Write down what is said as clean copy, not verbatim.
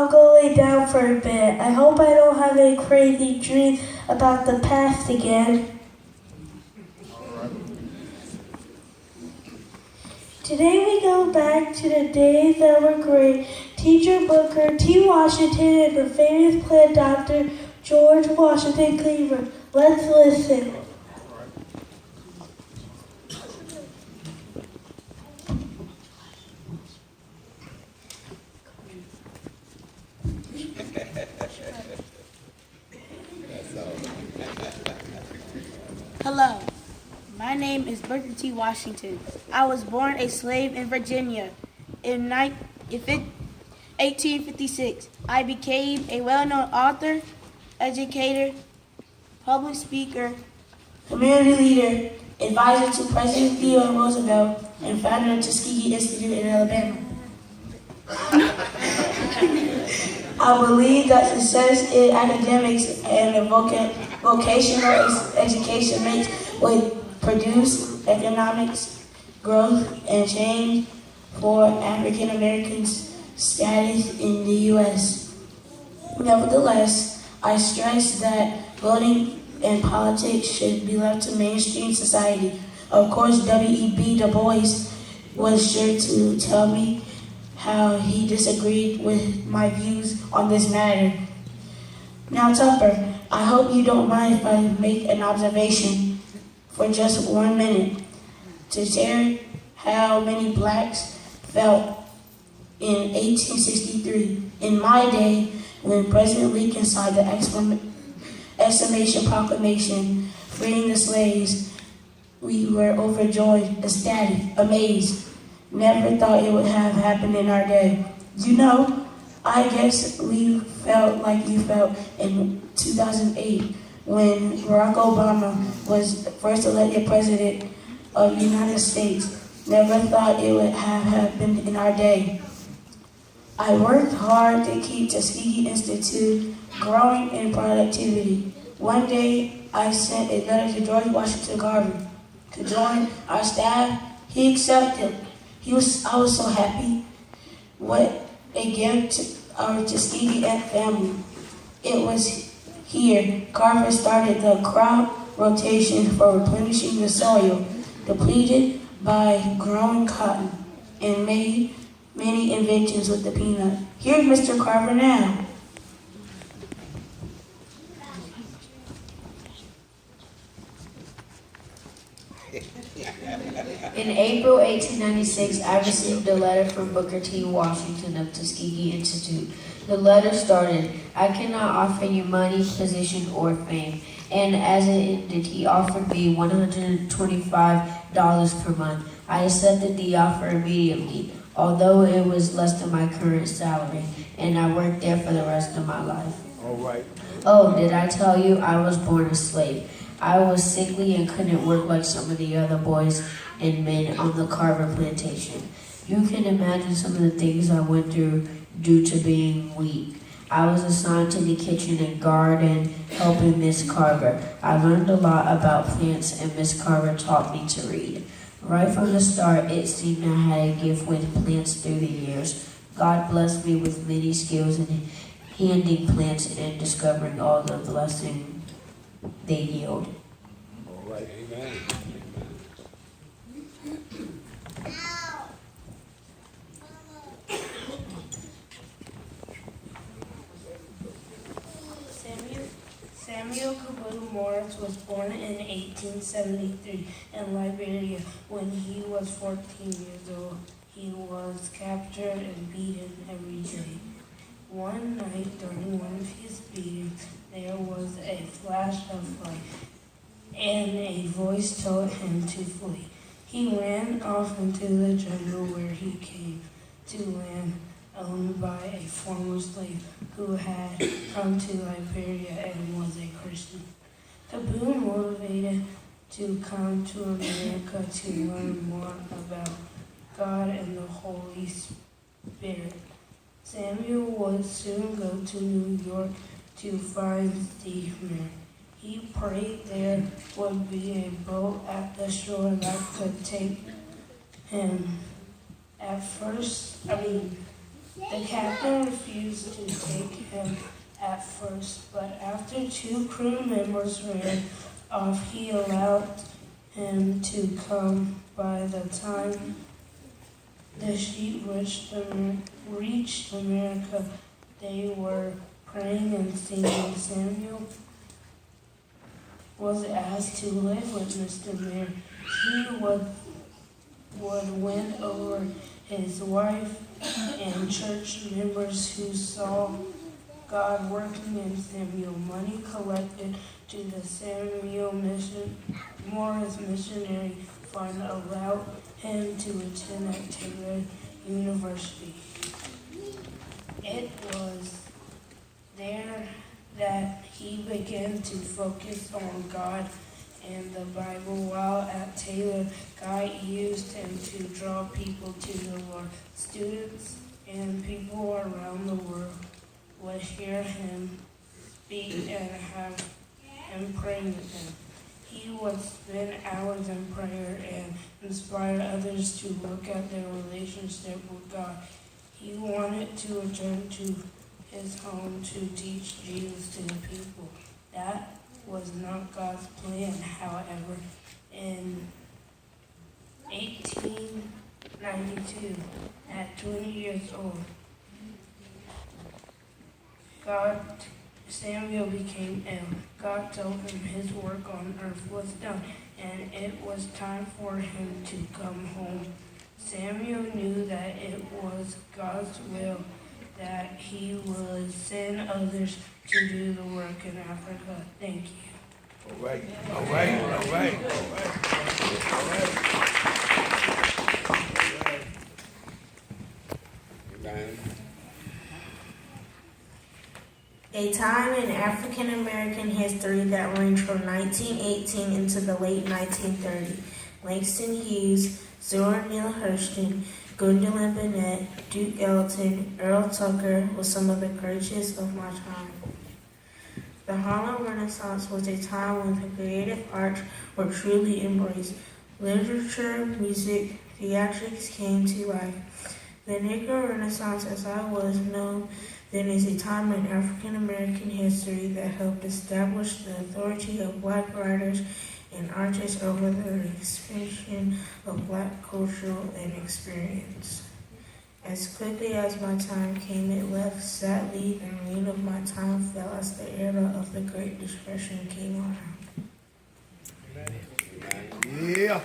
I'll go lay down for a bit. I hope I don't have a crazy dream about the past again. Today we go back to the days that were great. Teacher Booker T. Washington and the famous plant doctor George Washington Cleaver. Let's listen. Hello, my name is Booker T. Washington. I was born a slave in Virginia. In 1856, I became a well-known author, educator, public speaker, community leader, advisor to President Theodore Roosevelt, and founder of Tuskegee Institute in Alabama. I believe that success in academics and the vocational education would produce economics, growth, and change for African Americans' status in the U.S. Nevertheless, I stress that voting and politics should be left to mainstream society. Of course, W.E.B. Du Bois was sure to tell me how he disagreed with my views on this matter. Now, Tupper, I hope you don't mind if I make an observation for just 1 minute to share how many blacks felt in 1863. In my day, when President Lincoln signed the Exclamation Proclamation freeing the slaves, we were overjoyed, ecstatic, amazed. Never thought it would have happened in our day. You know, I guess we felt like you felt in 2008 when Barack Obama was first elected president of the United States. Never thought it would have happened in our day. I worked hard to keep Tuskegee Institute growing in productivity. One day, I sent a letter to George Washington Carver to join our staff. He accepted. I was so happy. What a gift to our Tuskegee family. It was here Carver started the crop rotation for replenishing the soil depleted by growing cotton and made many inventions with the peanut. Here's Mr. Carver now. In April 1896, I received a letter from Booker T. Washington of Tuskegee Institute. The letter started, "I cannot offer you money, position, or fame." And as it ended, he offered me $125 per month. I accepted the offer immediately, although it was less than my current salary, and I worked there for the rest of my life. All right. Oh, did I tell you I was born a slave? I was sickly and couldn't work like some of the other boys and men on the Carver plantation. You can imagine some of the things I went through due to being weak. I was assigned to the kitchen and garden helping Miss Carver. I learned a lot about plants and Miss Carver taught me to read. Right from the start, it seemed I had a gift with plants through the years. God blessed me with many skills in handling plants and discovering all the blessings they yield. All right. Amen. Samuel Caboto Morris was born in 1873 in Liberia. When he was 14 years old, he was captured and beaten every day. One night during one of his beatings, there was a flash of light, and a voice told him to flee. He ran off into the jungle where he came to land owned by a former slave who had come to Liberia and was a Christian. Caboon motivated to come to America to learn more about God and the Holy Spirit. Samuel would soon go to New York to find the man. He prayed there would be a boat at the shore that could take him. The captain refused to take him at first, but after 2 crew members ran off, he allowed him to come. By the time the sheep reached America, they were praying and singing. Samuel was asked to live with Mr. Mayor. He would win over his wife and church members who saw God working in Samuel. Money collected to the Samuel Morris Missionary Fund allowed him to attend at Taylor University. It was there that he began to focus on God and the Bible. While at Taylor, God used him to draw people to the Lord. Students and people around the world would hear him speak and have him pray with them. He would spend hours in prayer and inspire others to look at their relationship with God. He wanted to return to his home to teach Jesus to the people. That was not God's plan, however. In 1892, at 20 years old, Samuel became ill. God told him his work on earth was done, and it was time for him to come home. Samuel knew that it was God's will that he would send others to do the work in Africa. Thank you. All right. Amen. A time in African American history that ranged from 1918 into the late 1930s. Langston Hughes, Zora Neale Hurston, Gwendolyn Bennett, Duke Ellington, Earl Tucker was some of the greatest of my time. The Harlem Renaissance was a time when the creative arts were truly embraced. Literature, music, theatrics came to life. The Negro Renaissance, as I was known then, is a time in African American history that helped establish the authority of Black writers and artists over the expansion of Black culture and experience. As quickly as my time came, it left. Sadly, the reign of my time fell as the era of the Great Depression came around. Yeah.